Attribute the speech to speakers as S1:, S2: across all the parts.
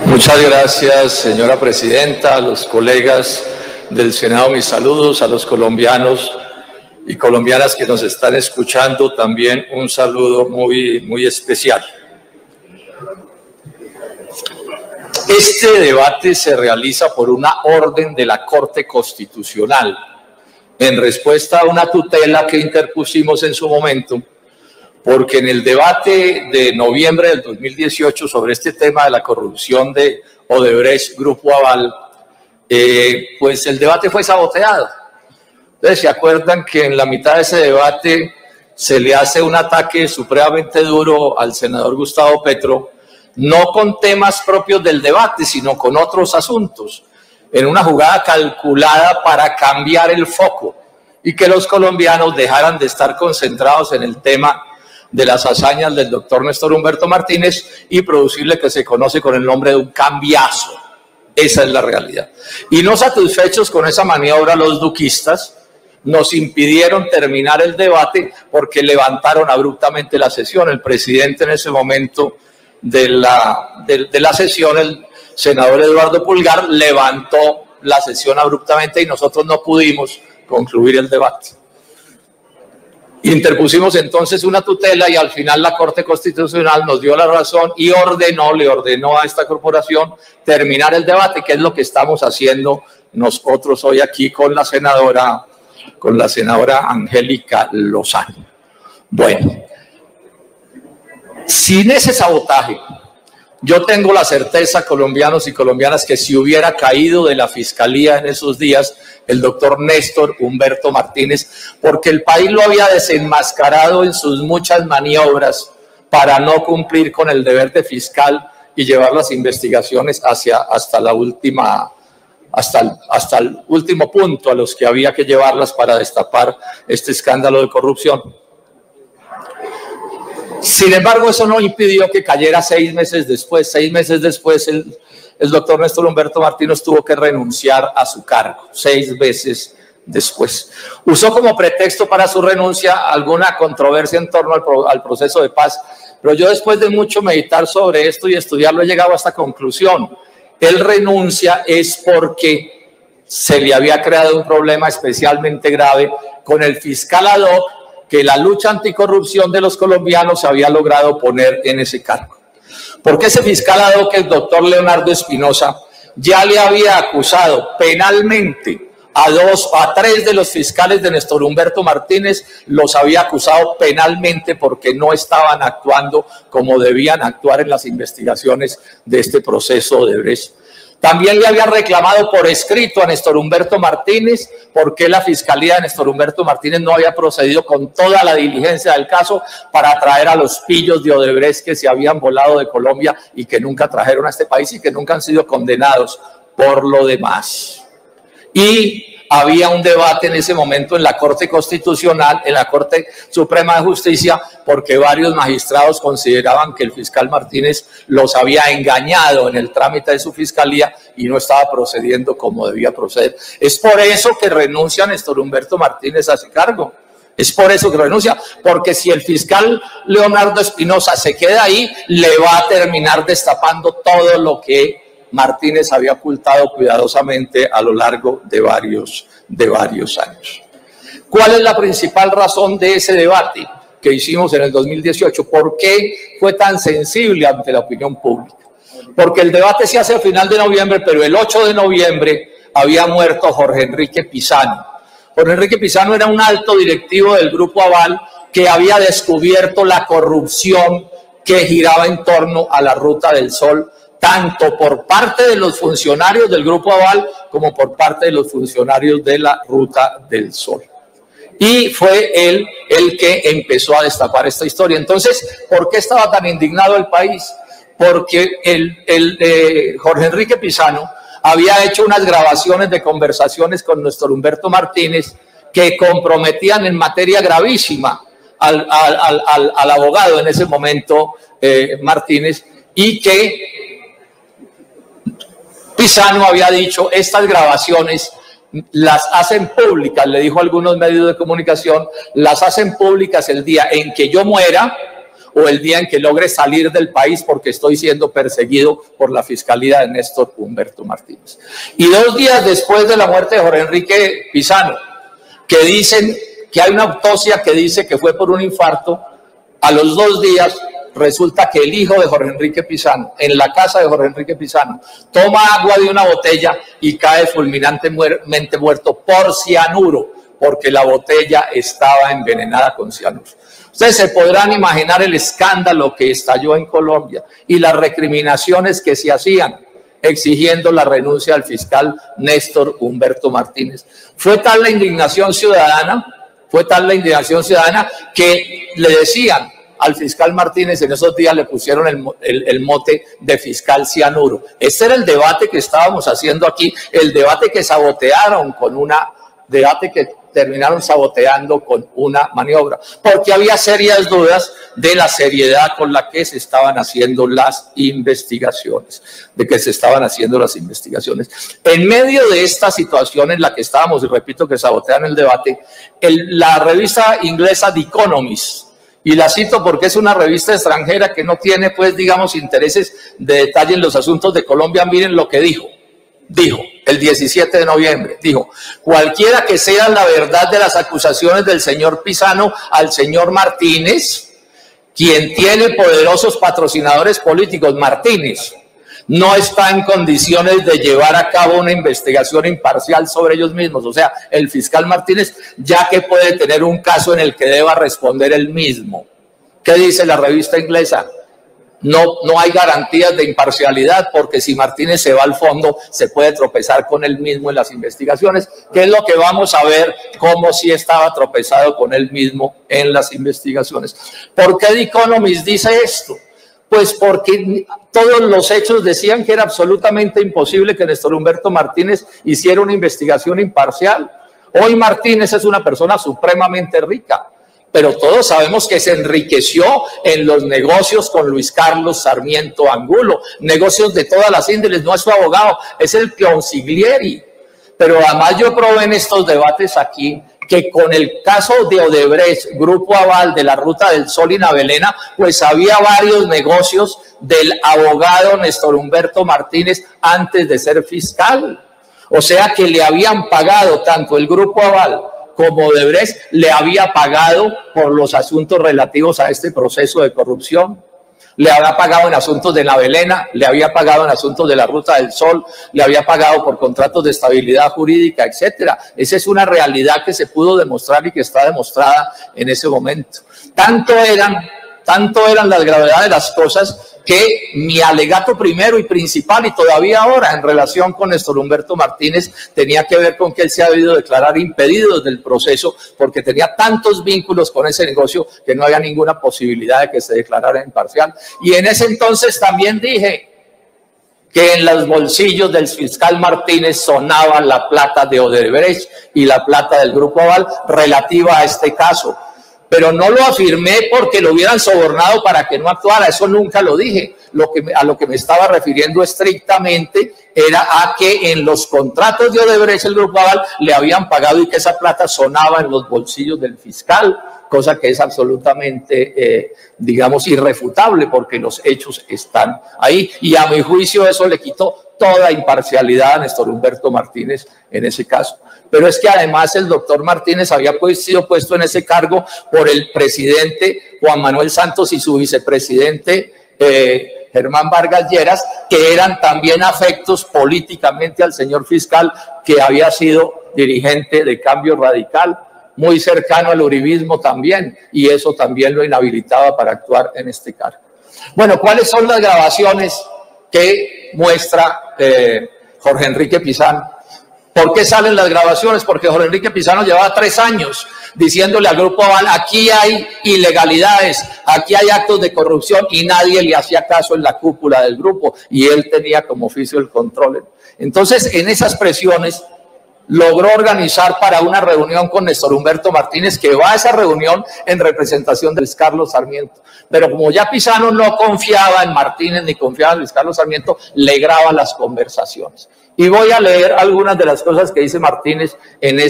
S1: Muchas gracias, señora presidenta, a los colegas del Senado, mis saludos, a los colombianos y colombianas que nos están escuchando, también un saludo muy especial. Este debate se realiza por una orden de la Corte Constitucional, en respuesta a una tutela que interpusimos en su momento, porque en el debate de noviembre del 2018 sobre este tema de la corrupción de Odebrecht, Grupo Aval, pues el debate fue saboteado. Entonces, ¿se acuerdan que en la mitad de ese debate se le hace un ataque supremamente duro al senador Gustavo Petro, no con temas propios del debate, sino con otros asuntos, en una jugada calculada para cambiar el foco y que los colombianos dejaran de estar concentrados en el tema de las hazañas del doctor Néstor Humberto Martínez y producirle que se conoce con el nombre de un cambiazo? Esa es la realidad. Y no satisfechos con esa maniobra, los duquistas nos impidieron terminar el debate porque levantaron abruptamente la sesión. El presidente en ese momento de la sesión, el senador Eduardo Pulgar, levantó la sesión abruptamente y nosotros no pudimos concluir el debate. Interpusimos entonces una tutela y al final la Corte Constitucional nos dio la razón y le ordenó a esta corporación terminar el debate, que es lo que estamos haciendo nosotros hoy aquí con la senadora Angélica Lozano. Bueno, sin ese sabotaje, yo tengo la certeza, colombianos y colombianas, que si hubiera caído de la Fiscalía en esos días el doctor Néstor Humberto Martínez, porque el país lo había desenmascarado en sus muchas maniobras para no cumplir con el deber de fiscal y llevar las investigaciones hasta el último punto a los que había que llevarlas para destapar este escándalo de corrupción. Sin embargo, eso no impidió que cayera 6 meses después. 6 meses después, el doctor Néstor Humberto Martínez tuvo que renunciar a su cargo, 6 meses después. Usó como pretexto para su renuncia alguna controversia en torno al proceso de paz, pero yo, después de mucho meditar sobre esto y estudiarlo, he llegado a esta conclusión. Él renuncia es porque se le había creado un problema especialmente grave con el fiscal ad hoc que la lucha anticorrupción de los colombianos había logrado poner en ese cargo. Porque ese fiscal ad hoc, el doctor Leonardo Espinosa, ya le había acusado penalmente a 3 de los fiscales de Néstor Humberto Martínez, los había acusado penalmente porque no estaban actuando como debían actuar en las investigaciones de este proceso de Odebrecht. También le había reclamado por escrito a Néstor Humberto Martínez porque la Fiscalía de Néstor Humberto Martínez no había procedido con toda la diligencia del caso para traer a los pillos de Odebrecht que se habían volado de Colombia y que nunca trajeron a este país y que nunca han sido condenados por lo demás. Y había un debate en ese momento en la Corte Constitucional, en la Corte Suprema de Justicia, porque varios magistrados consideraban que el fiscal Martínez los había engañado en el trámite de su fiscalía y no estaba procediendo como debía proceder. Es por eso que renuncia Néstor Humberto Martínez a ese cargo. Es por eso que renuncia, porque si el fiscal Leonardo Espinosa se queda ahí, le va a terminar destapando todo lo que Martínez había ocultado cuidadosamente a lo largo de varios años. ¿Cuál es la principal razón de ese debate que hicimos en el 2018? ¿Por qué fue tan sensible ante la opinión pública? Porque el debate se hace a final de noviembre, pero el 8 de noviembre había muerto Jorge Enrique Pizano. Jorge Enrique Pizano era un alto directivo del Grupo Aval que había descubierto la corrupción que giraba en torno a la Ruta del Sol, tanto por parte de los funcionarios del Grupo Aval como por parte de los funcionarios de la Ruta del Sol. Y fue él el que empezó a destapar esta historia. Entonces, ¿por qué estaba tan indignado el país? Porque Jorge Enrique Pizano había hecho unas grabaciones de conversaciones con Néstor Humberto Martínez que comprometían en materia gravísima al abogado en ese momento, Martínez, y que Pizano había dicho: estas grabaciones las hacen públicas, le dijo a algunos medios de comunicación, las hacen públicas el día en que yo muera o el día en que logre salir del país porque estoy siendo perseguido por la Fiscalía de Néstor Humberto Martínez. Y 2 días después de la muerte de Jorge Enrique Pizano, que dicen que hay una autopsia que dice que fue por un infarto, a los 2 días resulta que el hijo de Jorge Enrique Pizano, en la casa de Jorge Enrique Pizano, toma agua de una botella y cae fulminantemente muerto por cianuro, porque la botella estaba envenenada con cianuro. Ustedes se podrán imaginar el escándalo que estalló en Colombia y las recriminaciones que se hacían exigiendo la renuncia del fiscal Néstor Humberto Martínez. Fue tal la indignación ciudadana que le decían al fiscal Martínez, en esos días le pusieron el mote de fiscal cianuro. Ese era el debate que estábamos haciendo aquí, el debate que terminaron saboteando con una maniobra, porque había serias dudas de la seriedad con la que se estaban haciendo las investigaciones, En medio de esta situación en la que estábamos, y repito que sabotean el debate, la revista inglesa The Economist, y la cito porque es una revista extranjera que no tiene, pues, digamos, intereses de detalle en los asuntos de Colombia, miren lo que dijo el 17 de noviembre, dijo: cualquiera que sea la verdad de las acusaciones del señor Pizano al señor Martínez, quien tiene poderosos patrocinadores políticos, Martínez, no está en condiciones de llevar a cabo una investigación imparcial sobre ellos mismos. O sea, el fiscal Martínez, ya que puede tener un caso en el que deba responder él mismo. ¿Qué dice la revista inglesa? No hay garantías de imparcialidad, porque si Martínez se va al fondo, se puede tropezar con él mismo en las investigaciones, que es lo que vamos a ver, cómo sí estaba tropezado con él mismo en las investigaciones. ¿Por qué The Economist dice esto? Pues porque todos los hechos decían que era absolutamente imposible que Néstor Humberto Martínez hiciera una investigación imparcial. Hoy Martínez es una persona supremamente rica, pero todos sabemos que se enriqueció en los negocios con Luis Carlos Sarmiento Angulo, negocios de todas las índoles. No es su abogado, es el consiglieri. Pero además yo probé en estos debates aquí que con el caso de Odebrecht, Grupo Aval, de la Ruta del Sol y Navelena, pues había varios negocios del abogado Néstor Humberto Martínez antes de ser fiscal. O sea que le habían pagado, tanto el Grupo Aval como Odebrecht le había pagado por los asuntos relativos a este proceso de corrupción. Le había pagado en asuntos de Navelena, le había pagado en asuntos de la Ruta del Sol, le había pagado por contratos de estabilidad jurídica, etcétera. Esa es una realidad que se pudo demostrar y que está demostrada en ese momento. Tanto eran las gravedades de las cosas que mi alegato primero y principal, y todavía ahora en relación con Néstor Humberto Martínez, tenía que ver con que él se ha debido declarar impedido del proceso porque tenía tantos vínculos con ese negocio que no había ninguna posibilidad de que se declarara imparcial. Y en ese entonces también dije que en los bolsillos del fiscal Martínez sonaba la plata de Odebrecht y la plata del Grupo Aval relativa a este caso. Pero no lo afirmé porque lo hubieran sobornado para que no actuara, eso nunca lo dije. A lo que me estaba refiriendo estrictamente era a que en los contratos de Odebrecht el Grupo Aval le habían pagado y que esa plata sonaba en los bolsillos del fiscal, cosa que es absolutamente, digamos, irrefutable porque los hechos están ahí. Y a mi juicio eso le quitó toda imparcialidad a Néstor Humberto Martínez en ese caso. Pero es que además el doctor Martínez había sido puesto en ese cargo por el presidente Juan Manuel Santos y su vicepresidente Germán Vargas Lleras, que eran también afectos políticamente al señor fiscal, que había sido dirigente de Cambio Radical, muy cercano al uribismo también, y eso también lo inhabilitaba para actuar en este cargo. Bueno, ¿cuáles son las grabaciones que muestra Jorge Enrique Pizano? ¿Por qué salen las grabaciones? Porque Jorge Enrique Pizano llevaba 3 años diciéndole al Grupo Aval: aquí hay ilegalidades, aquí hay actos de corrupción, y nadie le hacía caso en la cúpula del grupo, y él tenía como oficio el control. Entonces, en esas presiones, logró organizar para una reunión con Néstor Humberto Martínez, que va a esa reunión en representación de Luis Carlos Sarmiento. Pero como ya Pizano no confiaba en Martínez ni confiaba en Luis Carlos Sarmiento, le graba las conversaciones. Y voy a leer algunas de las cosas que dice Martínez en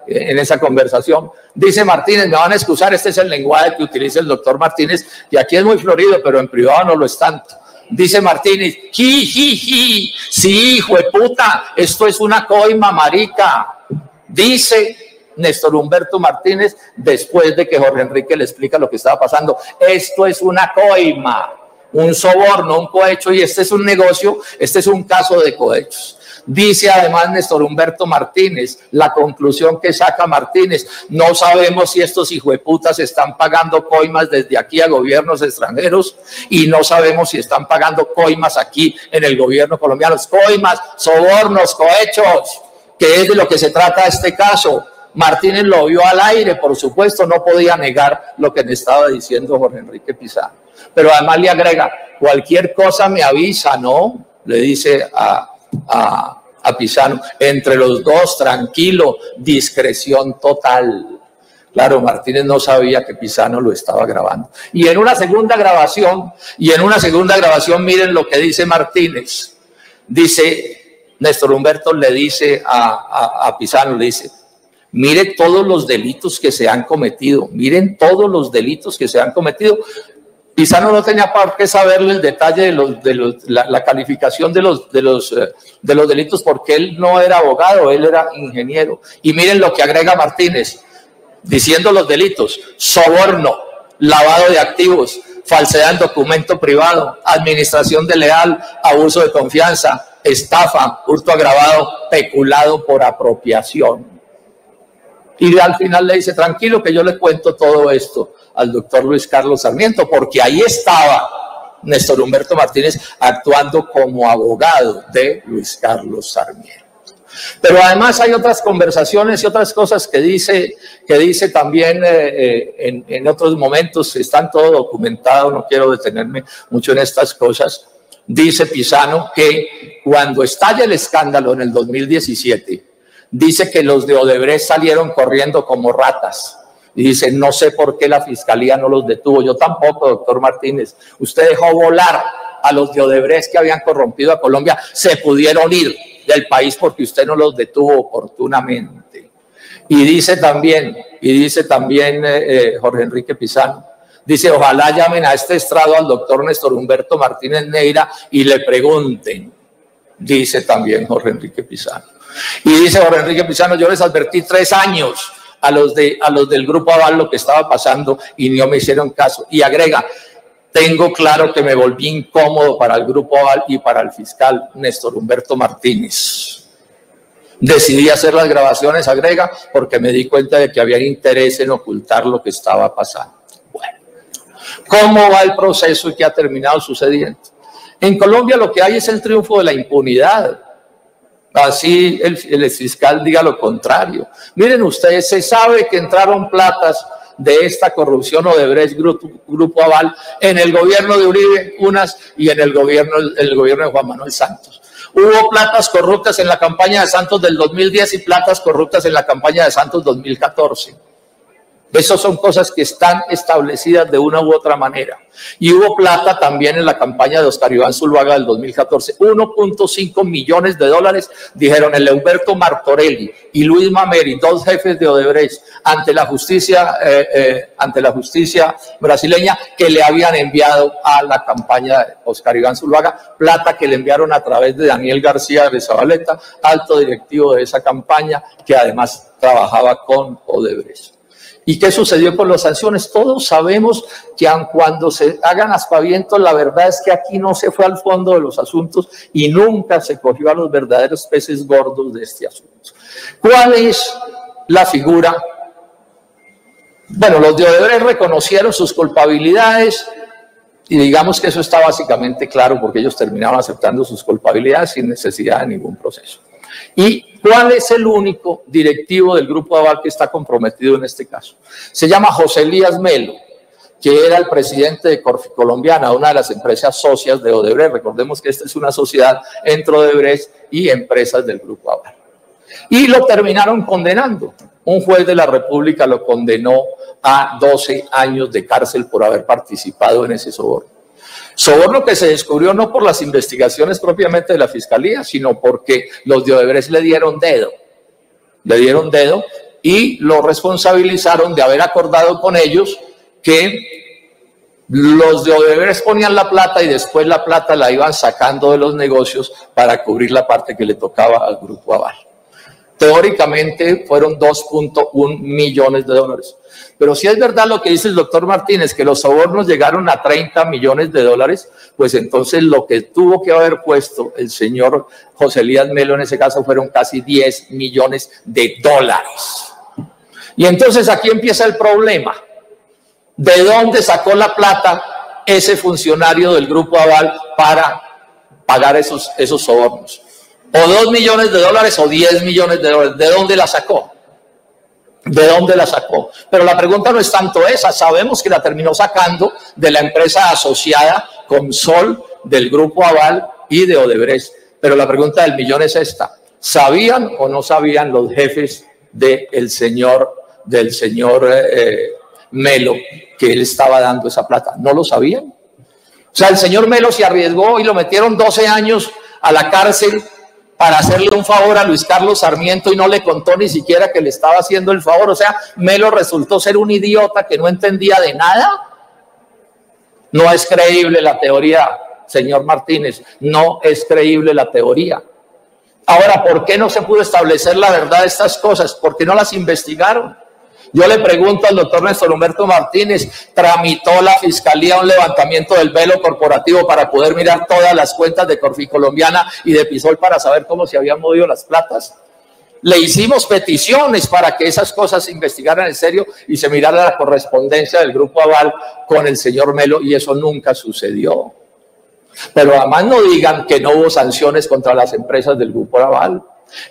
S1: en esa conversación. Dice Martínez, me van a excusar, este es el lenguaje que utiliza el doctor Martínez, y aquí es muy florido, pero en privado no lo es tanto. Dice Martínez, sí, hijo de puta, esto es una coima, marica. Dice Néstor Humberto Martínez, después de que Jorge Enrique le explica lo que estaba pasando, esto es una coima, un soborno, un cohecho, y este es un negocio, este es un caso de cohechos. Dice además Néstor Humberto Martínez, la conclusión que saca Martínez, no sabemos si estos hijueputas están pagando coimas desde aquí a gobiernos extranjeros y no sabemos si están pagando coimas aquí en el gobierno colombiano. Coimas, sobornos, cohechos, que es de lo que se trata este caso. Martínez lo vio al aire, por supuesto, no podía negar lo que me estaba diciendo Jorge Enrique Pizarro. Pero además le agrega, cualquier cosa me avisa, ¿no? Le dice a Pisano, entre los dos, tranquilo, discreción total. Claro, Martínez no sabía que Pisano lo estaba grabando. Y en una segunda grabación, miren lo que dice Martínez. Dice, Néstor Humberto le dice a Pisano, le dice, mire todos los delitos que se han cometido, miren todos los delitos que se han cometido. Pisano no tenía por qué saberle el detalle la calificación de los delitos, porque él no era abogado, él era ingeniero. Y miren lo que agrega Martínez, diciendo los delitos: soborno, lavado de activos, falsedad en documento privado, administración desleal, abuso de confianza, estafa, hurto agravado, peculado por apropiación. Y al final le dice, tranquilo que yo le cuento todo esto al doctor Luis Carlos Sarmiento, porque ahí estaba Néstor Humberto Martínez actuando como abogado de Luis Carlos Sarmiento. Pero además hay otras conversaciones y otras cosas que dice también en otros momentos, están todo documentado, no quiero detenerme mucho en estas cosas. Dice Pisano que cuando estalla el escándalo en el 2017, dice que los de Odebrecht salieron corriendo como ratas. Y dice, no sé por qué la fiscalía no los detuvo. Yo tampoco, doctor Martínez. Usted dejó volar a los de Odebrecht que habían corrompido a Colombia. Se pudieron ir del país porque usted no los detuvo oportunamente. Y dice también Jorge Enrique Pisano, dice, ojalá llamen a este estrado al doctor Néstor Humberto Martínez Neira y le pregunten. Dice también Jorge Enrique Pisano. Y dice Jorge Enrique Pisano, yo les advertí 3 años a los del Grupo Aval lo que estaba pasando y no me hicieron caso. Y agrega, tengo claro que me volví incómodo para el Grupo Aval y para el fiscal Néstor Humberto Martínez. Decidí hacer las grabaciones, agrega, porque me di cuenta de que había interés en ocultar lo que estaba pasando. Bueno, ¿cómo va el proceso y qué ha terminado sucediendo? En Colombia lo que hay es el triunfo de la impunidad. Así el fiscal diga lo contrario. Miren ustedes, se sabe que entraron platas de esta corrupción Odebrecht Grupo Aval en el gobierno de Uribe, unas, y en el gobierno de Juan Manuel Santos. Hubo platas corruptas en la campaña de Santos del 2010 y platas corruptas en la campaña de Santos 2014. Esas son cosas que están establecidas de una u otra manera. Y hubo plata también en la campaña de Oscar Iván Zuluaga del 2014. 1.5 millones de dólares, dijeron el Humberto Martorelli y Luis Mameri, 2 jefes de Odebrecht, ante la justicia brasileña, que le habían enviado a la campaña de Oscar Iván Zuluaga, plata que le enviaron a través de Daniel García de Zabaleta, alto directivo de esa campaña, que además trabajaba con Odebrecht. ¿Y qué sucedió con las sanciones? Todos sabemos que aun cuando se hagan aspavientos, la verdad es que aquí no se fue al fondo de los asuntos y nunca se cogió a los verdaderos peces gordos de este asunto. ¿Cuál es la figura? Bueno, los de Odebrecht reconocieron sus culpabilidades y digamos que eso está básicamente claro porque ellos terminaron aceptando sus culpabilidades sin necesidad de ningún proceso. ¿Y cuál es el único directivo del Grupo Aval que está comprometido en este caso? Se llama José Elías Melo, que era el presidente de Corficolombiana, una de las empresas socias de Odebrecht. Recordemos que esta es una sociedad entre Odebrecht y empresas del Grupo Aval. Y lo terminaron condenando. Un juez de la República lo condenó a 12 años de cárcel por haber participado en ese soborno. Soborno que se descubrió no por las investigaciones propiamente de la Fiscalía, sino porque los de Odebrecht le dieron dedo y lo responsabilizaron de haber acordado con ellos que los de Odebrecht ponían la plata y después la plata la iban sacando de los negocios para cubrir la parte que le tocaba al Grupo Aval. Teóricamente fueron 2.1 millones de dólares. Pero si es verdad lo que dice el doctor Martínez, que los sobornos llegaron a 30 millones de dólares, pues entonces lo que tuvo que haber puesto el señor José Elías Melo en ese caso fueron casi 10 millones de dólares. Y entonces aquí empieza el problema. ¿De dónde sacó la plata ese funcionario del Grupo Aval para pagar esos sobornos? O 2 millones de dólares o 10 millones de dólares. ¿De dónde la sacó? ¿De dónde la sacó? Pero la pregunta no es tanto esa. Sabemos que la terminó sacando de la empresa asociada Consol, del Grupo Aval y de Odebrecht. Pero la pregunta del millón es esta. ¿Sabían o no sabían los jefes del señor Melo que él estaba dando esa plata? ¿No lo sabían? O sea, el señor Melo se arriesgó y lo metieron 12 años a la cárcel para hacerle un favor a Luis Carlos Sarmiento y no le contó ni siquiera que le estaba haciendo el favor. O sea, Melo resultó ser un idiota que no entendía de nada. No es creíble la teoría, señor Martínez, no es creíble la teoría. Ahora, ¿por qué no se pudo establecer la verdad de estas cosas? ¿Por qué no las investigaron? Yo le pregunto al doctor Néstor Humberto Martínez, ¿tramitó la Fiscalía un levantamiento del velo corporativo para poder mirar todas las cuentas de Corficolombiana y de Episol para saber cómo se habían movido las platas? Le hicimos peticiones para que esas cosas se investigaran en serio y se mirara la correspondencia del Grupo Aval con el señor Melo, y eso nunca sucedió. Pero además no digan que no hubo sanciones contra las empresas del Grupo Aval.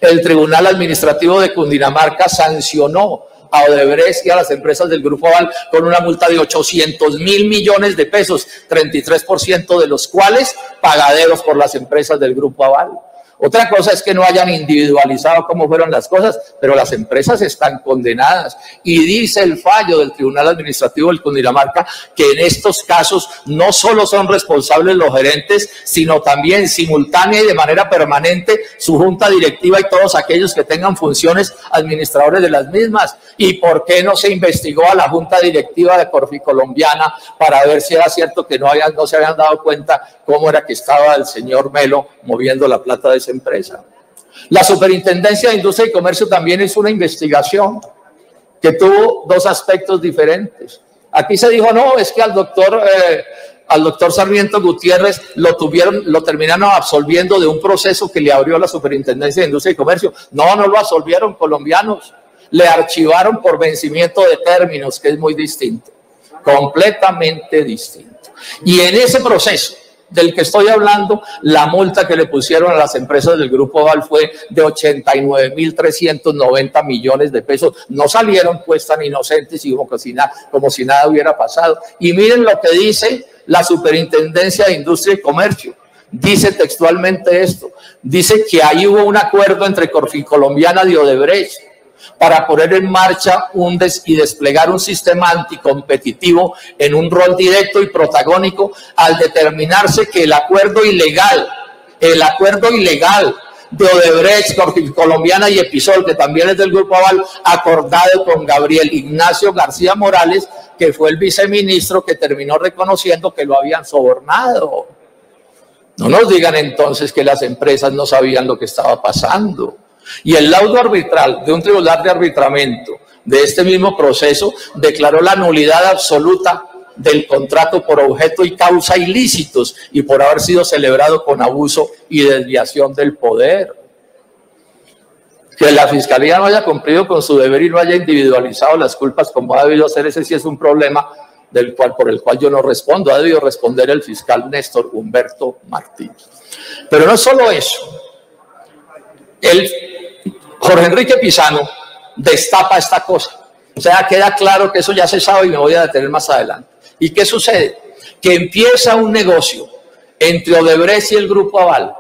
S1: El Tribunal Administrativo de Cundinamarca sancionó a Odebrecht y a las empresas del Grupo Aval con una multa de 800.000 millones de pesos, 33% de los cuales pagaderos por las empresas del Grupo Aval. Otra cosa es que no hayan individualizado cómo fueron las cosas, pero las empresas están condenadas. Y dice el fallo del Tribunal Administrativo del Cundinamarca que en estos casos no solo son responsables los gerentes, sino también simultánea y de manera permanente su junta directiva y todos aquellos que tengan funciones administradores de las mismas. ¿Y por qué no se investigó a la junta directiva de Corficolombiana para ver si era cierto que no se habían dado cuenta cómo era que estaba el señor Melo moviendo la plata de esa empresa? La Superintendencia de Industria y Comercio también hizo una investigación que tuvo dos aspectos diferentes. Aquí se dijo, no, es que al doctor Sarmiento Gutiérrez lo terminaron absolviendo de un proceso que le abrió la Superintendencia de Industria y Comercio. No, no lo absolvieron, colombianos. Le archivaron por vencimiento de términos, que es muy distinto, completamente distinto. Y en ese proceso del que estoy hablando, la multa que le pusieron a las empresas del Grupo Aval fue de 89.390 millones de pesos. No salieron pues tan inocentes y como si nada hubiera pasado. Y miren lo que dice la Superintendencia de Industria y Comercio. Dice textualmente esto. Dice que ahí hubo un acuerdo entre Corficolombiana y Odebrecht para poner en marcha y desplegar un sistema anticompetitivo en un rol directo y protagónico al determinarse que el acuerdo ilegal de Odebrecht, Corficolombiana y Episol, que también es del Grupo Aval, acordado con Gabriel Ignacio García Morales, que fue el viceministro que terminó reconociendo que lo habían sobornado. No nos digan entonces que las empresas no sabían lo que estaba pasando. Y el laudo arbitral de un tribunal de arbitramiento de este mismo proceso declaró la nulidad absoluta del contrato por objeto y causa ilícitos y por haber sido celebrado con abuso y desviación del poder. Que la Fiscalía no haya cumplido con su deber y no haya individualizado las culpas como ha debido hacer, ese sí es un problema por el cual yo no respondo. Ha debido responder el fiscal Néstor Humberto Martínez. Pero no es solo eso. Jorge Enrique Pizano destapa esta cosa. O sea, queda claro que eso ya se sabe y me voy a detener más adelante. ¿Y qué sucede? Que empieza un negocio entre Odebrecht y el Grupo Aval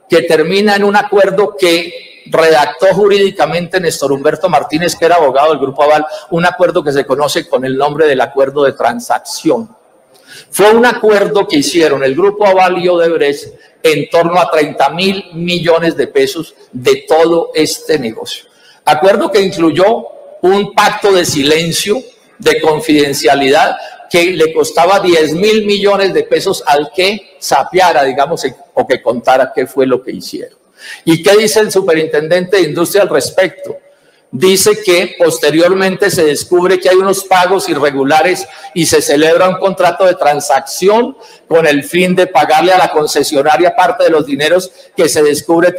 S1: que termina en un acuerdo que redactó jurídicamente Néstor Humberto Martínez, que era abogado del Grupo Aval, un acuerdo que se conoce con el nombre del acuerdo de transacción. Fue un acuerdo que hicieron el Grupo Aval y Odebrecht en torno a 30.000 millones de pesos de todo este negocio. Acuerdo que incluyó un pacto de silencio, de confidencialidad, que le costaba 10.000 millones de pesos al que sapeara, digamos, o que contara qué fue lo que hicieron. ¿Y qué dice el superintendente de Industria al respecto? Dice que posteriormente se descubre que hay unos pagos irregulares y se celebra un contrato de transacción con el fin de pagarle a la concesionaria parte de los dineros que se descubre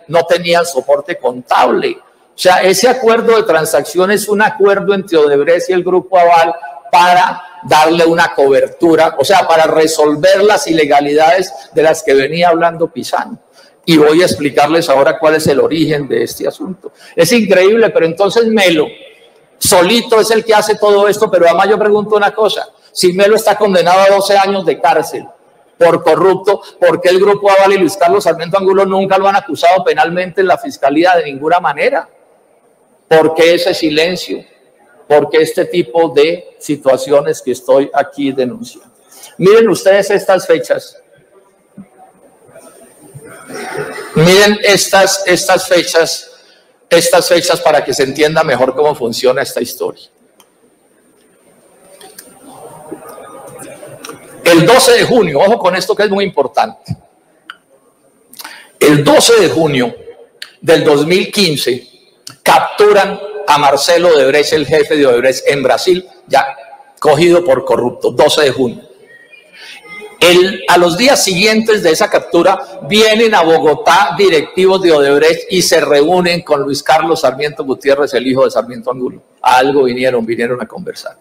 S1: no tenían soporte contable. O sea, ese acuerdo de transacción es un acuerdo entre Odebrecht y el Grupo Aval para darle una cobertura, o sea, para resolver las ilegalidades de las que venía hablando Pisano. Y voy a explicarles ahora cuál es el origen de este asunto. Es increíble, pero entonces Melo solito es el que hace todo esto, pero además yo pregunto una cosa, si Melo está condenado a 12 años de cárcel por corrupto, ¿por qué el Grupo Aval y Luis Carlos Sarmiento Angulo nunca lo han acusado penalmente en la fiscalía de ninguna manera? ¿Por qué ese silencio? ¿Por qué este tipo de situaciones que estoy aquí denunciando? Miren ustedes estas fechas. Miren estas fechas para que se entienda mejor cómo funciona esta historia. El 12 de junio, ojo con esto que es muy importante. El 12 de junio del 2015 capturan a Marcelo Odebrecht, el jefe de Odebrecht en Brasil, ya cogido por corrupto, 12 de junio. A los días siguientes de esa captura vienen a Bogotá directivos de Odebrecht y se reúnen con Luis Carlos Sarmiento Gutiérrez, el hijo de Sarmiento Angulo. A algo vinieron a conversar.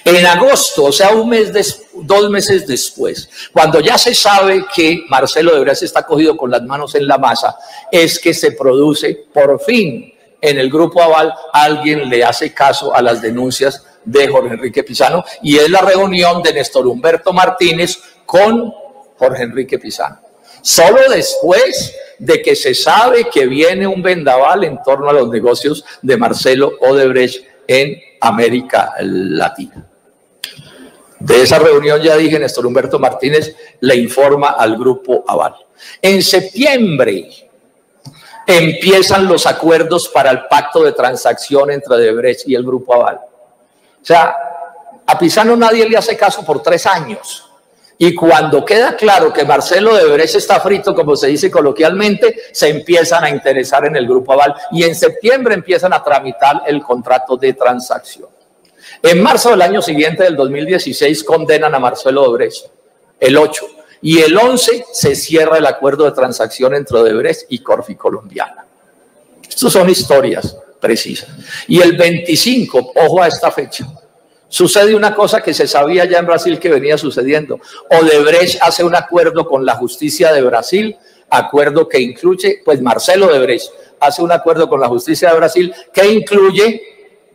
S1: En agosto, o sea, 2 meses después, cuando ya se sabe que Marcelo Odebrecht está cogido con las manos en la masa, es que se produce por fin en el Grupo Aval, alguien le hace caso a las denuncias de Jorge Enrique Pisano y es la reunión de Néstor Humberto Martínez con Jorge Enrique Pisano. Solo después de que se sabe que viene un vendaval en torno a los negocios de Marcelo Odebrecht en América Latina. De esa reunión, ya dije, Néstor Humberto Martínez le informa al Grupo Aval. En septiembre empiezan los acuerdos para el pacto de transacción entre Odebrecht y el Grupo Aval. O sea, a Pisano nadie le hace caso por 3 años. Y cuando queda claro que Marcelo Odebrecht está frito, como se dice coloquialmente, se empiezan a interesar en el Grupo Aval y en septiembre empiezan a tramitar el contrato de transacción. En marzo del año siguiente, del 2016, condenan a Marcelo Odebrecht, el 8, y el 11 se cierra el acuerdo de transacción entre Odebrecht y Corfi Colombiana. Estas son historias precisas. Y el 25, ojo a esta fecha, sucede una cosa que se sabía ya en Brasil que venía sucediendo. Odebrecht hace un acuerdo con la justicia de Brasil, acuerdo que incluye, pues Marcelo Odebrecht hace un acuerdo con la justicia de Brasil que incluye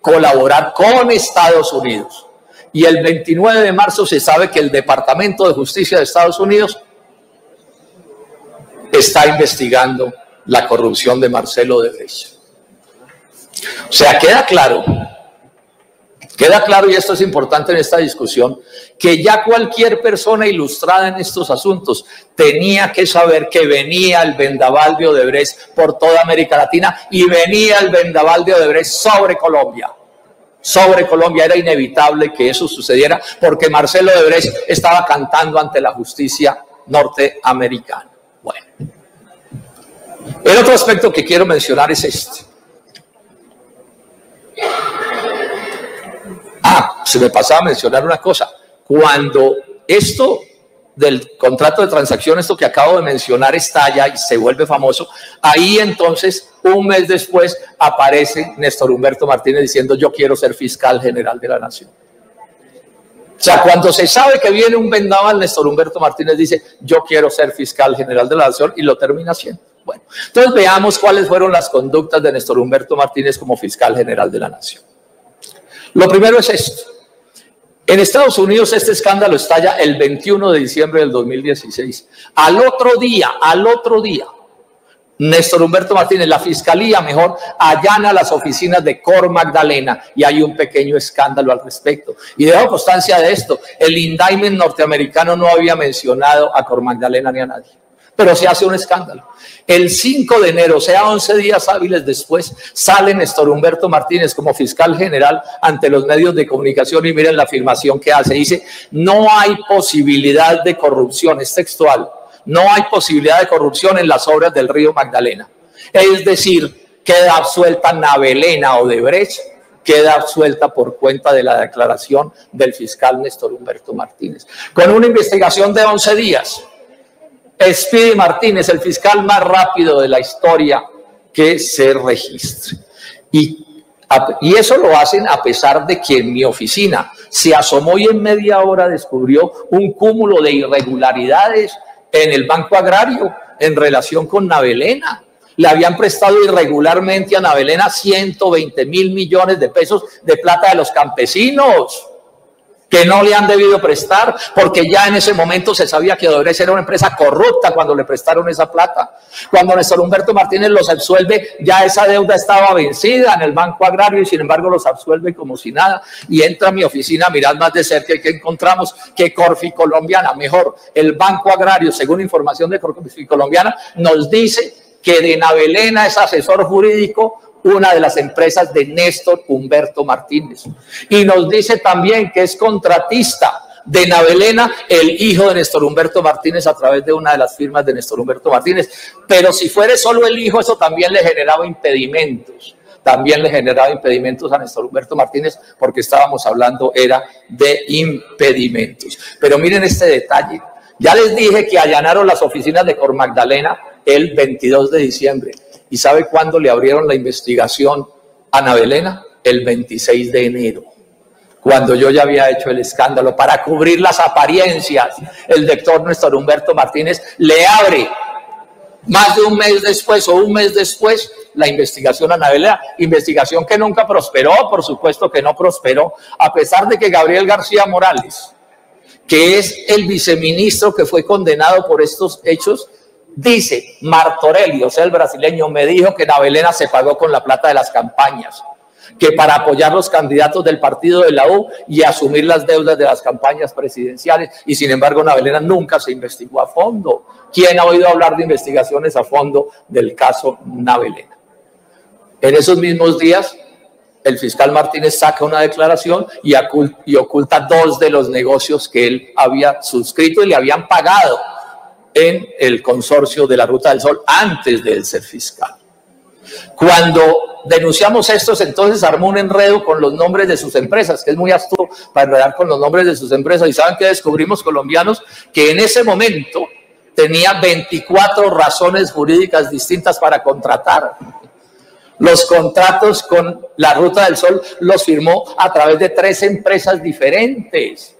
S1: colaborar con Estados Unidos. Y el 29 de marzo se sabe que el Departamento de Justicia de Estados Unidos está investigando la corrupción de Marcelo Odebrecht. O sea, queda claro, y esto es importante en esta discusión, que ya cualquier persona ilustrada en estos asuntos tenía que saber que venía el vendaval de Odebrecht por toda América Latina y venía el vendaval de Odebrecht sobre Colombia. Sobre Colombia era inevitable que eso sucediera porque Marcelo Odebrecht estaba cantando ante la justicia norteamericana. Bueno, el otro aspecto que quiero mencionar es este. Se me pasaba a mencionar una cosa. Cuando esto del contrato de transacción, esto que acabo de mencionar, estalla y se vuelve famoso, ahí entonces, un mes después, aparece Néstor Humberto Martínez diciendo: yo quiero ser fiscal general de la nación. O sea, cuando se sabe que viene un vendaval, Néstor Humberto Martínez dice: yo quiero ser fiscal general de la nación, y lo termina haciendo. Bueno, entonces veamos cuáles fueron las conductas de Néstor Humberto Martínez como fiscal general de la nación. Lo primero es esto. En Estados Unidos este escándalo estalla el 21 de diciembre del 2016. Al otro día, Néstor Humberto Martínez, la fiscalía mejor, allana las oficinas de Cor Magdalena y hay un pequeño escándalo al respecto. Y dejo constancia de esto, el indictment norteamericano no había mencionado a Cor Magdalena ni a nadie. pero se hace un escándalo. El 5 de enero, o sea, 11 días hábiles después, sale Néstor Humberto Martínez como fiscal general ante los medios de comunicación y miren la afirmación que hace. Dice, no hay posibilidad de corrupción, es textual, no hay posibilidad de corrupción en las obras del río Magdalena. Es decir, queda absuelta Navelena Odebrecht, queda absuelta por cuenta de la declaración del fiscal Néstor Humberto Martínez. Con una investigación de 11 días, Speedy Martínez, el fiscal más rápido de la historia que se registre. Y eso lo hacen a pesar de que en mi oficina se asomó y en media hora descubrió un cúmulo de irregularidades en el Banco Agrario en relación con Navelena. Le habían prestado irregularmente a Navelena 120 mil millones de pesos de plata de los campesinos, que no le han debido prestar, porque ya en ese momento se sabía que Odebrecht era una empresa corrupta cuando le prestaron esa plata. Cuando Néstor Humberto Martínez los absuelve, ya esa deuda estaba vencida en el Banco Agrario y sin embargo los absuelve como si nada. Y entra a mi oficina, mirad más de cerca y que encontramos que Corficolombiana, mejor, el Banco Agrario, según información de Corficolombiana, nos dice que de Navelena es asesor jurídico una de las empresas de Néstor Humberto Martínez. Y nos dice también que es contratista de Navelena el hijo de Néstor Humberto Martínez a través de una de las firmas de Néstor Humberto Martínez. Pero si fuera solo el hijo, eso también le generaba impedimentos. También le generaba impedimentos a Néstor Humberto Martínez porque estábamos hablando era de impedimentos. Pero miren este detalle. Ya les dije que allanaron las oficinas de Cor Magdalena el 22 de diciembre. ¿Y sabe cuándo le abrieron la investigación a Navelena? El 26 de enero, cuando yo ya había hecho el escándalo. Para cubrir las apariencias, el doctor Néstor Humberto Martínez le abre más de un mes después o un mes después la investigación a Navelena, investigación que nunca prosperó, por supuesto que no prosperó, a pesar de que Gabriel García Morales, que es el viceministro que fue condenado por estos hechos, dice, Martorelli, o sea, el brasileño, me dijo que Navelena se pagó con la plata de las campañas, que para apoyar los candidatos del partido de la U y asumir las deudas de las campañas presidenciales, y sin embargo Navelena nunca se investigó a fondo. ¿Quién ha oído hablar de investigaciones a fondo del caso Navelena? En esos mismos días, el fiscal Martínez saca una declaración y oculta 2 de los negocios que él había suscrito y le habían pagado en el consorcio de la Ruta del Sol antes de él ser fiscal. Cuando denunciamos estos, entonces armó un enredo con los nombres de sus empresas, que es muy astuto para enredar con los nombres de sus empresas. ¿Y saben qué descubrimos, colombianos? Que en ese momento tenía 24 razones jurídicas distintas para contratar. Los contratos con la Ruta del Sol los firmó a través de 3 empresas diferentes.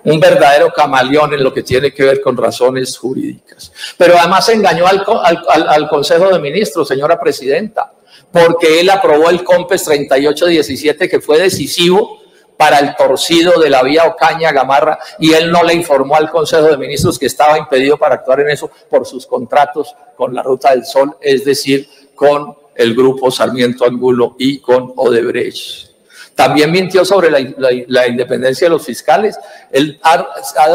S1: Un verdadero camaleón en lo que tiene que ver con razones jurídicas. Pero además engañó al Consejo de Ministros, señora presidenta, porque él aprobó el COMPES 3817, que fue decisivo para el torcido de la vía Ocaña-Gamarra, y él no le informó al Consejo de Ministros que estaba impedido para actuar en eso por sus contratos con la Ruta del Sol, es decir, con el grupo Sarmiento Angulo y con Odebrecht. También mintió sobre la independencia de los fiscales. Él ha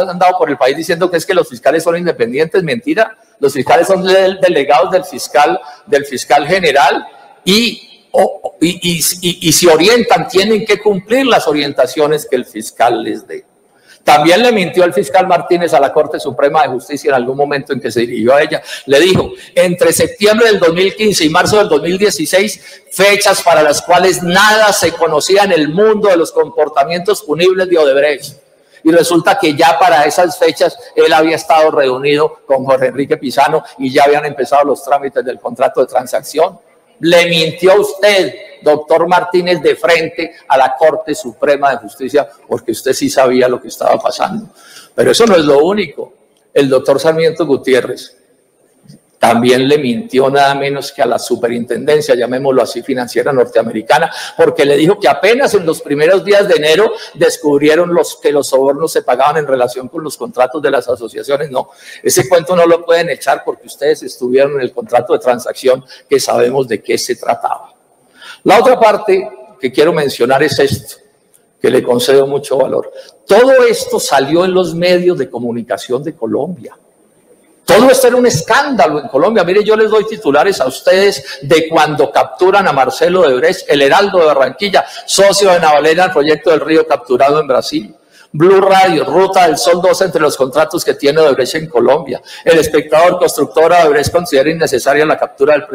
S1: andado por el país diciendo que es que los fiscales son independientes. Mentira, los fiscales son delegados del fiscal general y si orientan, tienen que cumplir las orientaciones que el fiscal les dé. También le mintió el fiscal Martínez a la Corte Suprema de Justicia en algún momento en que se dirigió a ella. Le dijo, entre septiembre del 2015 y marzo del 2016, fechas para las cuales nada se conocía en el mundo de los comportamientos punibles de Odebrecht. Y resulta que ya para esas fechas él había estado reunido con Jorge Enrique Pizano y ya habían empezado los trámites del contrato de transacción. Le mintió usted, doctor Martínez, de frente a la Corte Suprema de Justicia, porque usted sí sabía lo que estaba pasando. Pero eso no es lo único. El doctor Sarmiento Gutiérrez también le mintió nada menos que a la superintendencia, llamémoslo así, financiera norteamericana, porque le dijo que apenas en los primeros días de enero descubrieron que los sobornos se pagaban en relación con los contratos de las asociaciones. No, ese cuento no lo pueden echar porque ustedes estuvieron en el contrato de transacción que sabemos de qué se trataba. La otra parte que quiero mencionar es esto, que le concedo mucho valor. Todo esto salió en los medios de comunicación de Colombia. Todo Todo esto era un escándalo en Colombia. Mire, yo les doy titulares a ustedes de cuando capturan a Marcelo Odebrecht, el Heraldo de Barranquilla, socio de Navalena, el proyecto del Río, capturado en Brasil. Blue Radio, Ruta del Sol 2 entre los contratos que tiene Odebrecht en Colombia. El Espectador, constructora Odebrecht considera innecesaria la captura del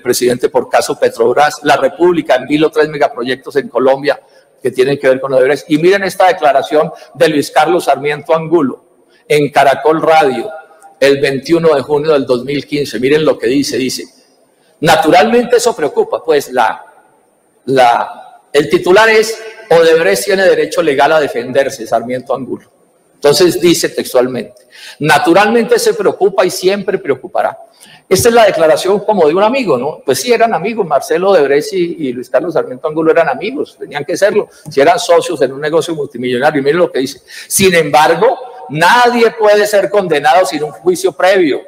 S1: presidente por caso Petrobras. La República enviló 3 megaproyectos en Colombia que tienen que ver con Odebrecht. Y miren esta declaración de Luis Carlos Sarmiento Angulo en Caracol Radio el 21 de junio del 2015. Miren lo que dice. Naturalmente eso preocupa, pues el titular es: Odebrecht tiene derecho legal a defenderse, Sarmiento Angulo. Entonces dice textualmente: naturalmente se preocupa y siempre preocupará. Esta es la declaración como de un amigo, ¿no? Pues sí, eran amigos, Marcelo Odebrecht y Luis Carlos Sarmiento Angulo eran amigos, tenían que serlo, si eran socios en un negocio multimillonario. Y miren lo que dice: sin embargo, nadie puede ser condenado sin un juicio previo.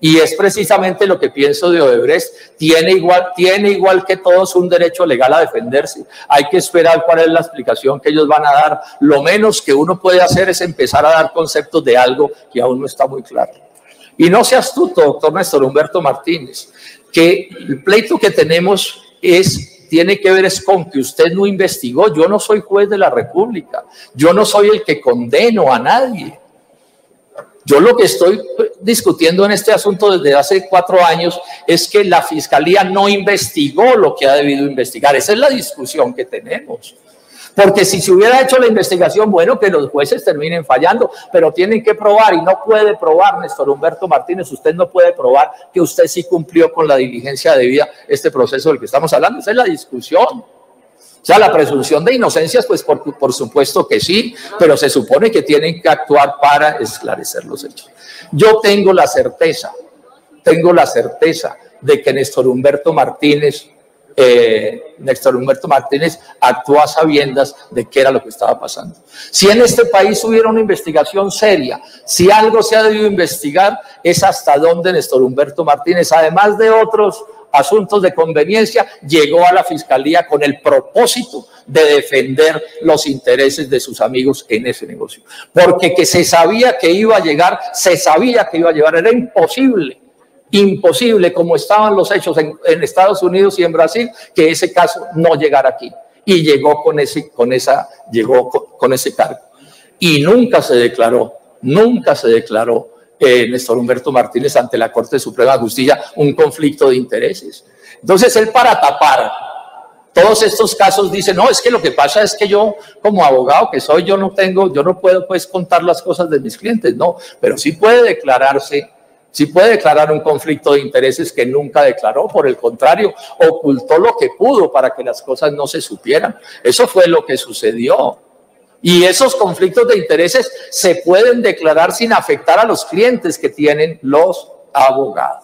S1: Y es precisamente lo que pienso de Odebrecht. Tiene igual que todos un derecho legal a defenderse. Hay que esperar cuál es la explicación que ellos van a dar. Lo menos que uno puede hacer es empezar a dar conceptos de algo que aún no está muy claro. Y no sea astuto, doctor Néstor Humberto Martínez, que el pleito que tenemos tiene que ver con que usted no investigó. Yo no soy juez de la República. Yo no soy el que condeno a nadie. Yo lo que estoy discutiendo en este asunto desde hace 4 años es que la Fiscalía no investigó lo que ha debido investigar. Esa es la discusión que tenemos. Porque si se hubiera hecho la investigación, bueno, que los jueces terminen fallando, pero tienen que probar, y no puede probar, Néstor Humberto Martínez, usted no puede probar que usted sí cumplió con la diligencia debida este proceso del que estamos hablando. Esa es la discusión. O sea, la presunción de inocencia, pues por supuesto que sí, pero se supone que tienen que actuar para esclarecer los hechos. Yo tengo la certeza de que Néstor Humberto Martínez actuó a sabiendas de qué era lo que estaba pasando. Si en este país hubiera una investigación seria, si algo se ha debido investigar, es hasta dónde Néstor Humberto Martínez, además de otros asuntos de conveniencia, llegó a la Fiscalía con el propósito de defender los intereses de sus amigos en ese negocio. Porque que se sabía que iba a llegar, era imposible como estaban los hechos en Estados Unidos y en Brasil, que ese caso no llegara aquí. Y llegó con ese cargo. Y nunca se declaró Néstor Humberto Martínez ante la Corte Suprema de Justicia un conflicto de intereses. Entonces él, para tapar todos estos casos, dice: no, es que lo que pasa es que yo, como abogado que soy, yo no puedo pues contar las cosas de mis clientes. No, pero sí puede declarar un conflicto de intereses que nunca declaró. Por el contrario, ocultó lo que pudo para que las cosas no se supieran. Eso fue lo que sucedió. Y esos conflictos de intereses se pueden declarar sin afectar a los clientes que tienen los abogados.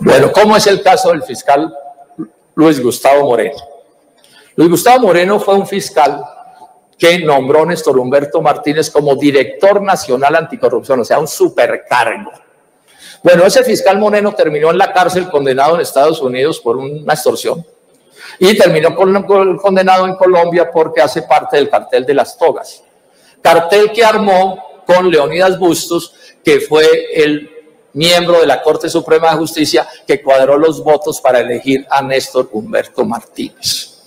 S1: Bueno, ¿cómo es el caso del fiscal Luis Gustavo Moreno? Luis Gustavo Moreno fue un fiscal que nombró Néstor Humberto Martínez como director nacional anticorrupción, o sea, un supercargo. Bueno, ese fiscal Moreno terminó en la cárcel condenado en Estados Unidos por una extorsión. Y terminó condenado en Colombia porque hace parte del cartel de las togas. Cartel que armó con Leonidas Bustos, que fue el miembro de la Corte Suprema de Justicia que cuadró los votos para elegir a Néstor Humberto Martínez.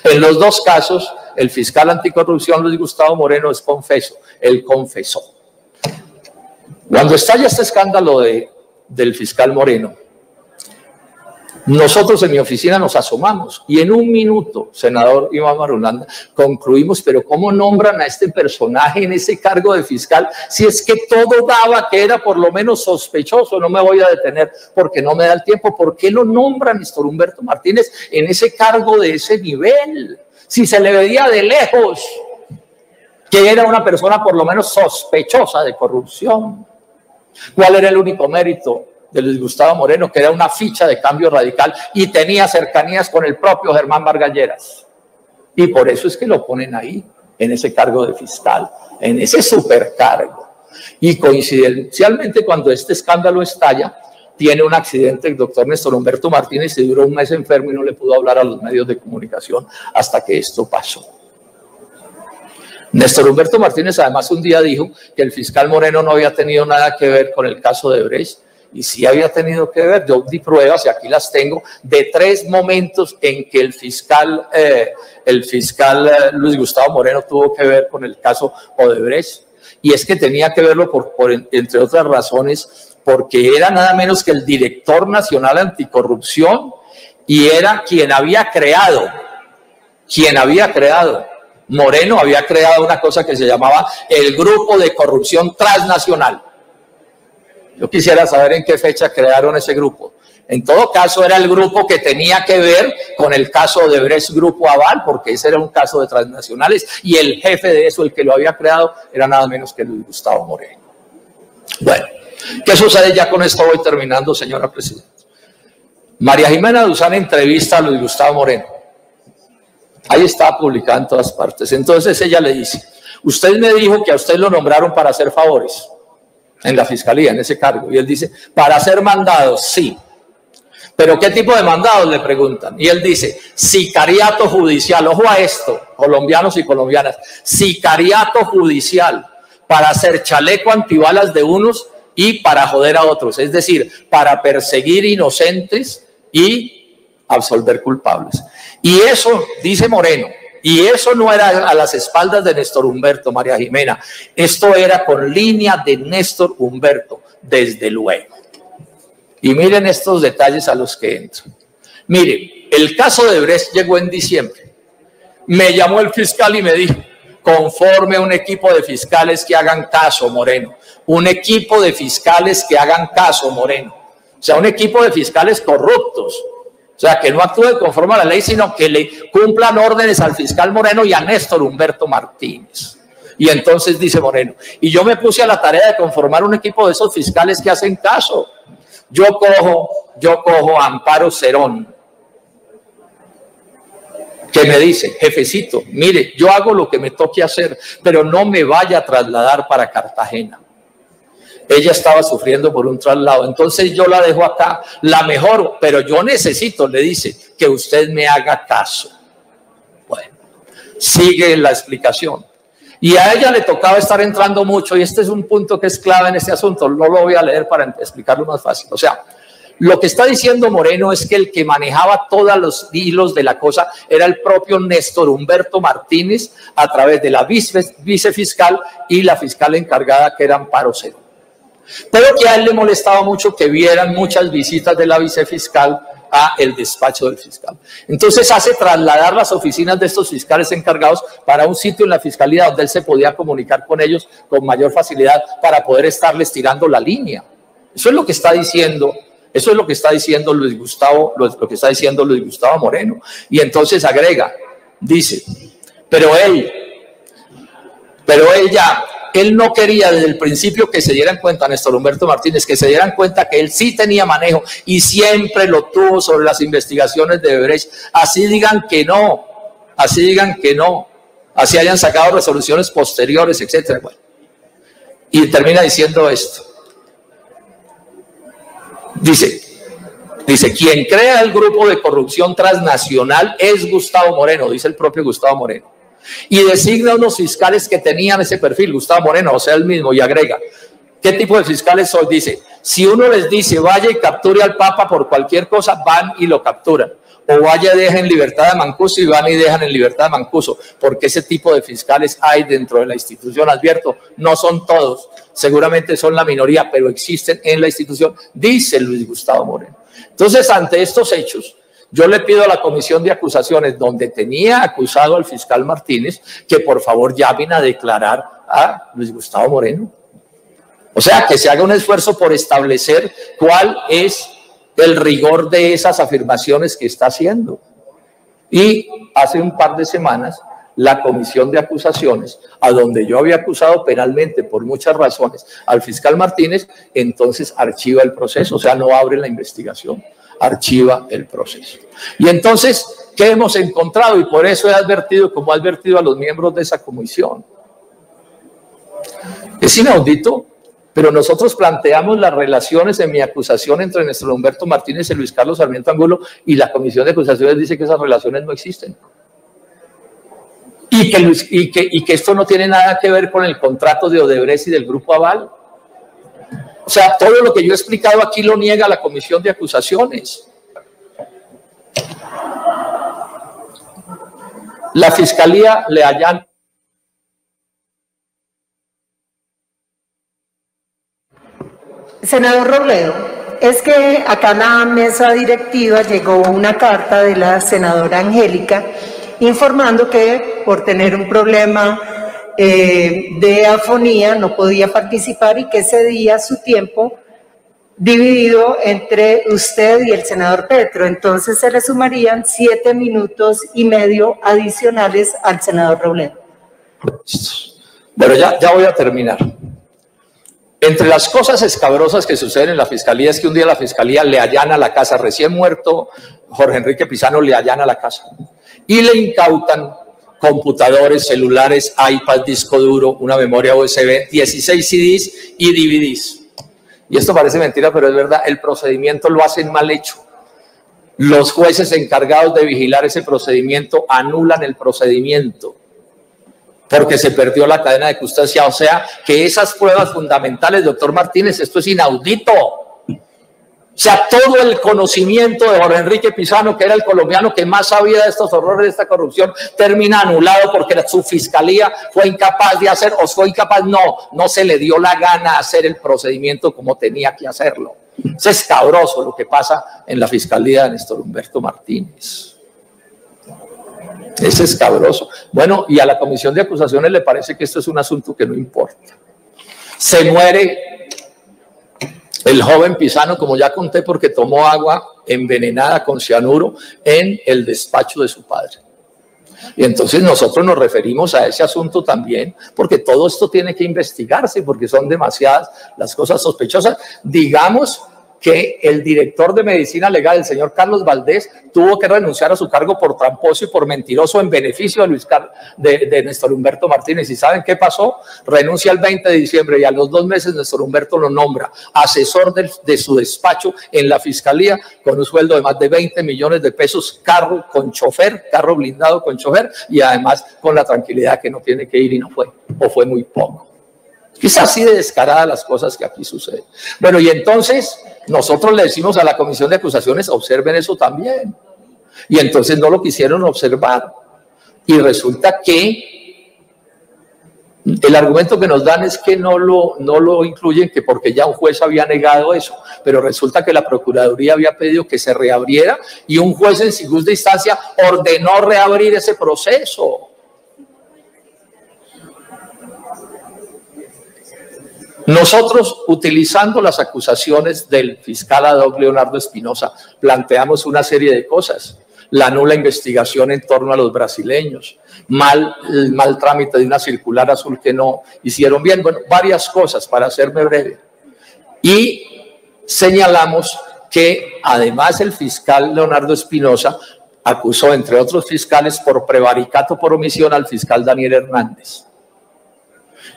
S1: En los dos casos, el fiscal anticorrupción Luis Gustavo Moreno es confeso. Él confesó. Cuando estalla este escándalo del fiscal Moreno, nosotros en mi oficina nos asomamos y en un minuto, senador Iván Marulanda, concluimos: pero ¿cómo nombran a este personaje en ese cargo de fiscal? Si es que todo daba que era por lo menos sospechoso. No me voy a detener porque no me da el tiempo. ¿Por qué lo nombra Néstor Humberto Martínez en ese cargo de ese nivel? Si se le veía de lejos que era una persona por lo menos sospechosa de corrupción. ¿Cuál era el único mérito de Luis Gustavo Moreno? Que era una ficha de Cambio Radical y tenía cercanías con el propio Germán Vargas Lleras. Y por eso es que lo ponen ahí, en ese cargo de fiscal, en ese supercargo. Y coincidencialmente, cuando este escándalo estalla, tiene un accidente el doctor Néstor Humberto Martínez y duró un mes enfermo y no le pudo hablar a los medios de comunicación hasta que esto pasó. Néstor Humberto Martínez además un día dijo que el fiscal Moreno no había tenido nada que ver con el caso de Brecht, y sí había tenido que ver. Yo di pruebas, y aquí las tengo, de 3 momentos en que el fiscal Luis Gustavo Moreno tuvo que ver con el caso Odebrecht, y es que tenía que verlo entre otras razones, porque era nada menos que el director nacional anticorrupción, y era quien había creado, Moreno había creado una cosa que se llamaba el Grupo de Corrupción Transnacional. Yo quisiera saber en qué fecha crearon ese grupo. En todo caso, era el grupo que tenía que ver con el caso de Brecht Grupo Aval, porque ese era un caso de transnacionales, y el jefe de eso, el que lo había creado, era nada menos que Luis Gustavo Moreno. Bueno, ¿qué sucede? Ya con esto voy terminando, señora presidenta. María Jimena Duzán entrevista a Luis Gustavo Moreno. Ahí está publicada en todas partes. Entonces ella le dice: usted me dijo que a usted lo nombraron para hacer favores en la fiscalía, en ese cargo. Y él dice: para hacer mandados, sí. ¿Pero qué tipo de mandados?, le preguntan. Y él dice: sicariato judicial. Ojo a esto, colombianos y colombianas. Sicariato judicial, para hacer chaleco antibalas de unos y para joder a otros. Es decir, para perseguir inocentes y absolver culpables. Y eso, dice Moreno, y eso no era a las espaldas de Néstor Humberto, María Jimena. Esto era con línea de Néstor Humberto, desde luego. Y miren estos detalles a los que entro. Miren, el caso de Brecht llegó en diciembre. Me llamó el fiscal y me dijo: conforme un equipo de fiscales que hagan caso, Moreno. Un equipo de fiscales que hagan caso, Moreno. O sea, un equipo de fiscales corruptos. O sea, que no actúen conforme a la ley, sino que le cumplan órdenes al fiscal Moreno y a Néstor Humberto Martínez. Y entonces dice Moreno: y yo me puse a la tarea de conformar un equipo de esos fiscales que hacen caso. Yo cojo a Amparo Cerón, que me dice: jefecito, mire, yo hago lo que me toque hacer, pero no me vaya a trasladar para Cartagena. Ella estaba sufriendo por un traslado, entonces yo la dejo acá, la mejoro, pero yo necesito, le dice, que usted me haga caso. Bueno, sigue la explicación. Y a ella le tocaba estar entrando mucho, y este es un punto que es clave en este asunto, no lo voy a leer para explicarlo más fácil. O sea, lo que está diciendo Moreno es que el que manejaba todos los hilos de la cosa era el propio Néstor Humberto Martínez, a través de la vicefiscal y la fiscal encargada, que era Amparo Cerón. Pero que a él le molestaba mucho que vieran muchas visitas de la vicefiscal a el despacho del fiscal. Entonces hace trasladar las oficinas de estos fiscales encargados para un sitio en la fiscalía donde él se podía comunicar con ellos con mayor facilidad para poder estarles tirando la línea. Eso es lo que está diciendo. Eso es lo que está diciendo Luis Gustavo Moreno. Y entonces agrega, dice: pero él no quería desde el principio que se dieran cuenta, Néstor Humberto Martínez, que se dieran cuenta que él sí tenía manejo y siempre lo tuvo sobre las investigaciones de Brecht. Así digan que no, así hayan sacado resoluciones posteriores, etcétera. Bueno, y termina diciendo esto. Dice, quien crea el grupo de corrupción transnacional es Gustavo Moreno, dice el propio Gustavo Moreno. Y designa unos fiscales que tenían ese perfil, Gustavo Moreno, o sea, él mismo, y agrega: ¿qué tipo de fiscales soy? Dice: si uno les dice vaya y capture al Papa por cualquier cosa, van y lo capturan. O vaya y dejen en libertad a Mancuso, y van y dejan en libertad a Mancuso, porque ese tipo de fiscales hay dentro de la institución. Advierto, no son todos, seguramente son la minoría, pero existen en la institución, dice Luis Gustavo Moreno. Entonces, ante estos hechos, yo le pido a la comisión de acusaciones, donde tenía acusado al fiscal Martínez, que por favor llamen a declarar a Luis Gustavo Moreno. O sea, que se haga un esfuerzo por establecer cuál es el rigor de esas afirmaciones que está haciendo. Y hace un par de semanas, la comisión de acusaciones, a donde yo había acusado penalmente por muchas razones al fiscal Martínez, entonces archiva el proceso, o sea, no abre la investigación, archiva el proceso. Y entonces, ¿qué hemos encontrado? Y por eso he advertido, como he advertido a los miembros de esa comisión. Es inaudito, pero nosotros planteamos las relaciones en mi acusación entre Néstor Humberto Martínez y Luis Carlos Sarmiento Angulo, y la comisión de acusaciones dice que esas relaciones no existen. y que esto no tiene nada que ver con el contrato de Odebrecht y del Grupo Aval. O sea, todo lo que yo he explicado aquí lo niega la comisión de acusaciones. La fiscalía le allana.
S2: Senador Robledo, es que acá en la mesa directiva llegó una carta de la senadora Angélica informando que por tener un problema de afonía no podía participar y que cedía su tiempo dividido entre usted y el senador Petro. Entonces se le sumarían 7 minutos y medio adicionales al senador Robledo.
S1: Bueno, ya voy a terminar. Entre las cosas escabrosas que suceden en la fiscalía es que un día la fiscalía le allana la casa, recién muerto Jorge Enrique Pizano le allana la casa y le incautan computadores, celulares, iPad, disco duro, una memoria USB, 16 CDs y DVDs. Y esto parece mentira, pero es verdad, el procedimiento lo hacen mal hecho. Los jueces encargados de vigilar ese procedimiento anulan el procedimiento porque se perdió la cadena de custodia. O sea, que esas pruebas fundamentales, doctor Martínez, esto es inaudito. O sea, todo el conocimiento de Jorge Enrique Pizano, que era el colombiano que más sabía de estos horrores, de esta corrupción, termina anulado porque su fiscalía fue incapaz de hacer, o fue incapaz, no se le dio la gana hacer el procedimiento como tenía que hacerlo. Es escabroso lo que pasa en la fiscalía de Néstor Humberto Martínez. Es escabroso. Bueno, y a la comisión de acusaciones le parece que esto es un asunto que no importa. Se muere el joven Pizano, como ya conté, porque tomó agua envenenada con cianuro en el despacho de su padre. Y entonces nosotros nos referimos a ese asunto también, porque todo esto tiene que investigarse, porque son demasiadas las cosas sospechosas. Digamos que el director de medicina legal, el señor Carlos Valdés, tuvo que renunciar a su cargo por tramposo y por mentiroso en beneficio de Néstor Humberto Martínez. ¿Y saben qué pasó? Renuncia el 20 de diciembre y a los 2 meses Néstor Humberto lo nombra asesor de su despacho en la fiscalía con un sueldo de más de 20 millones de pesos, carro con chofer, carro blindado con chofer y además con la tranquilidad que no tiene que ir y no fue, o fue muy poco. Es así de descarada las cosas que aquí suceden. Bueno, y entonces nosotros le decimos a la comisión de acusaciones, observen eso también. Y entonces no lo quisieron observar. Y resulta que el argumento que nos dan es que no lo incluyen, que porque ya un juez había negado eso. Pero resulta que la Procuraduría había pedido que se reabriera y un juez en segunda instancia ordenó reabrir ese proceso. Nosotros, utilizando las acusaciones del fiscal ad hoc Leonardo Espinosa, planteamos una serie de cosas. La nula investigación en torno a los brasileños, el mal trámite de una circular azul que no hicieron bien, bueno, varias cosas para hacerme breve. Y señalamos que además el fiscal Leonardo Espinosa acusó, entre otros fiscales, por prevaricato por omisión al fiscal Daniel Hernández.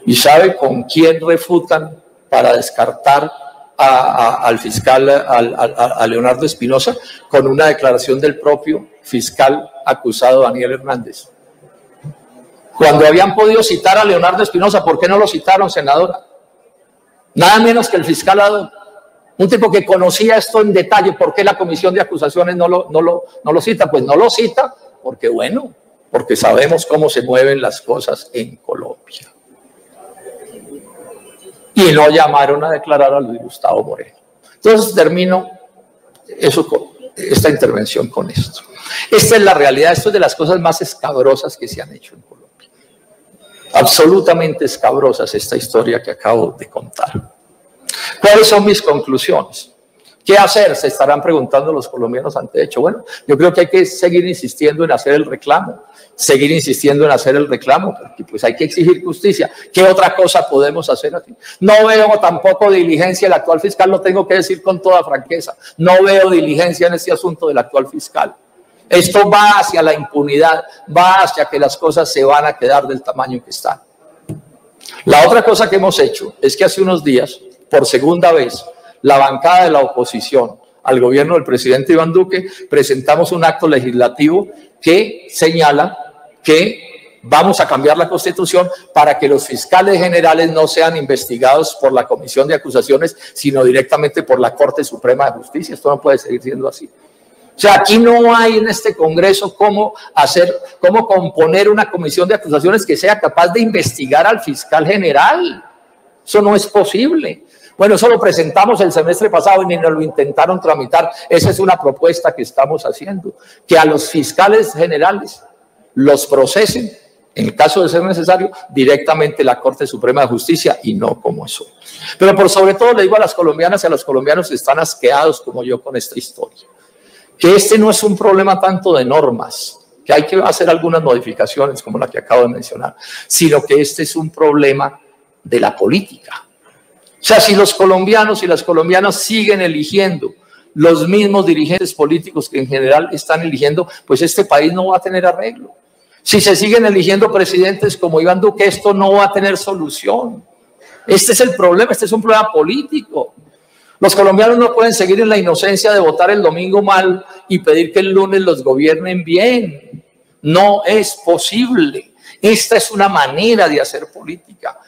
S1: ¿Y sabe con quién refutan para descartar al fiscal, a Leonardo Espinosa? Con una declaración del propio fiscal acusado Daniel Hernández. Cuando habían podido citar a Leonardo Espinosa, ¿por qué no lo citaron, senadora? Nada menos que el fiscal ad hoc, un tipo que conocía esto en detalle. ¿Por qué la comisión de acusaciones no lo cita? Pues no lo cita porque, bueno, porque sabemos cómo se mueven las cosas en Colombia. Y no llamaron a declarar a Luis Gustavo Moreno. Entonces termino esta intervención con esto. Esta es la realidad, esto es de las cosas más escabrosas que se han hecho en Colombia. Absolutamente escabrosas esta historia que acabo de contar. ¿Cuáles son mis conclusiones? ¿Qué hacer? Se estarán preguntando los colombianos ante hecho. Bueno, yo creo que hay que seguir insistiendo en hacer el reclamo. Porque pues hay que exigir justicia. ¿Qué otra cosa podemos hacer aquí? No veo tampoco diligencia, el actual fiscal, lo tengo que decir con toda franqueza, no veo diligencia en este asunto del actual fiscal. Esto va hacia la impunidad, va hacia que las cosas se van a quedar del tamaño que están. La otra cosa que hemos hecho es que hace unos días, por segunda vez, la bancada de la oposición al gobierno del presidente Iván Duque presentamos un acto legislativo que señala que vamos a cambiar la Constitución para que los fiscales generales no sean investigados por la Comisión de Acusaciones, sino directamente por la Corte Suprema de Justicia. Esto no puede seguir siendo así. O sea, aquí no hay en este Congreso cómo componer una comisión de acusaciones que sea capaz de investigar al fiscal general. Eso no es posible. Bueno, eso lo presentamos el semestre pasado y ni nos lo intentaron tramitar. Esa es una propuesta que estamos haciendo, que a los fiscales generales los procesen, en el caso de ser necesario, directamente la Corte Suprema de Justicia y no como eso. Pero por sobre todo le digo a las colombianas y a los colombianos que están asqueados como yo con esta historia, que este no es un problema tanto de normas, que hay que hacer algunas modificaciones como la que acabo de mencionar, sino que este es un problema de la política. O sea, si los colombianos y las colombianas siguen eligiendo los mismos dirigentes políticos que en general están eligiendo, pues este país no va a tener arreglo. Si se siguen eligiendo presidentes como Iván Duque, esto no va a tener solución. Este es el problema, este es un problema político. Los colombianos no pueden seguir en la inocencia de votar el domingo mal y pedir que el lunes los gobiernen bien. No es posible. Esta es una manera de hacer política.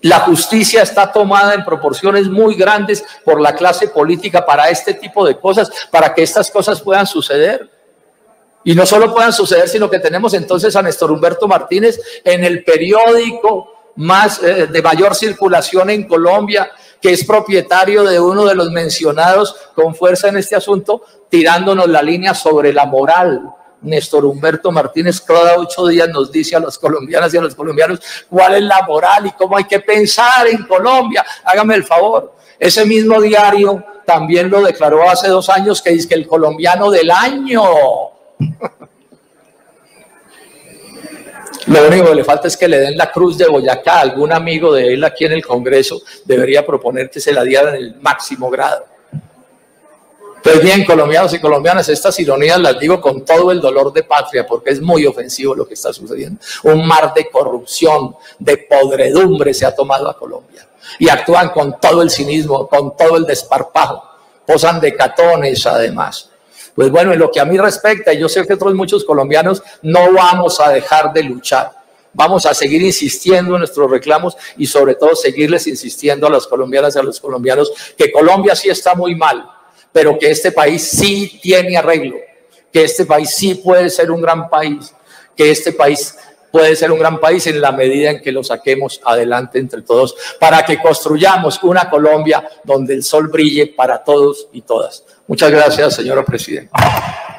S1: La justicia está tomada en proporciones muy grandes por la clase política para este tipo de cosas, para que estas cosas puedan suceder. Y no solo puedan suceder, sino que tenemos entonces a Néstor Humberto Martínez en el periódico más de mayor circulación en Colombia, que es propietario de uno de los mencionados con fuerza en este asunto, tirándonos la línea sobre la moral. Néstor Humberto Martínez cada 8 días nos dice a las colombianas y a los colombianos cuál es la moral y cómo hay que pensar en Colombia. Hágame el favor. Ese mismo diario también lo declaró hace 2 años, que dice que el colombiano del año. Lo único que le falta es que le den la Cruz de Boyacá. Algún amigo de él aquí en el Congreso debería proponer que se la dieran en el máximo grado. Pues bien, colombianos y colombianas, estas ironías las digo con todo el dolor de patria, porque es muy ofensivo lo que está sucediendo. Un mar de corrupción, de podredumbre se ha tomado a Colombia. Y actúan con todo el cinismo, con todo el desparpajo. Posan de catones además. Pues bueno, en lo que a mí respecta, y yo sé que otros muchos colombianos, no vamos a dejar de luchar. Vamos a seguir insistiendo en nuestros reclamos y sobre todo seguirles insistiendo a las colombianas y a los colombianos que Colombia sí está muy mal, pero que este país sí tiene arreglo, que este país sí puede ser un gran país, que este país puede ser un gran país en la medida en que lo saquemos adelante entre todos, para que construyamos una Colombia donde el sol brille para todos y todas. Muchas gracias, señora presidenta.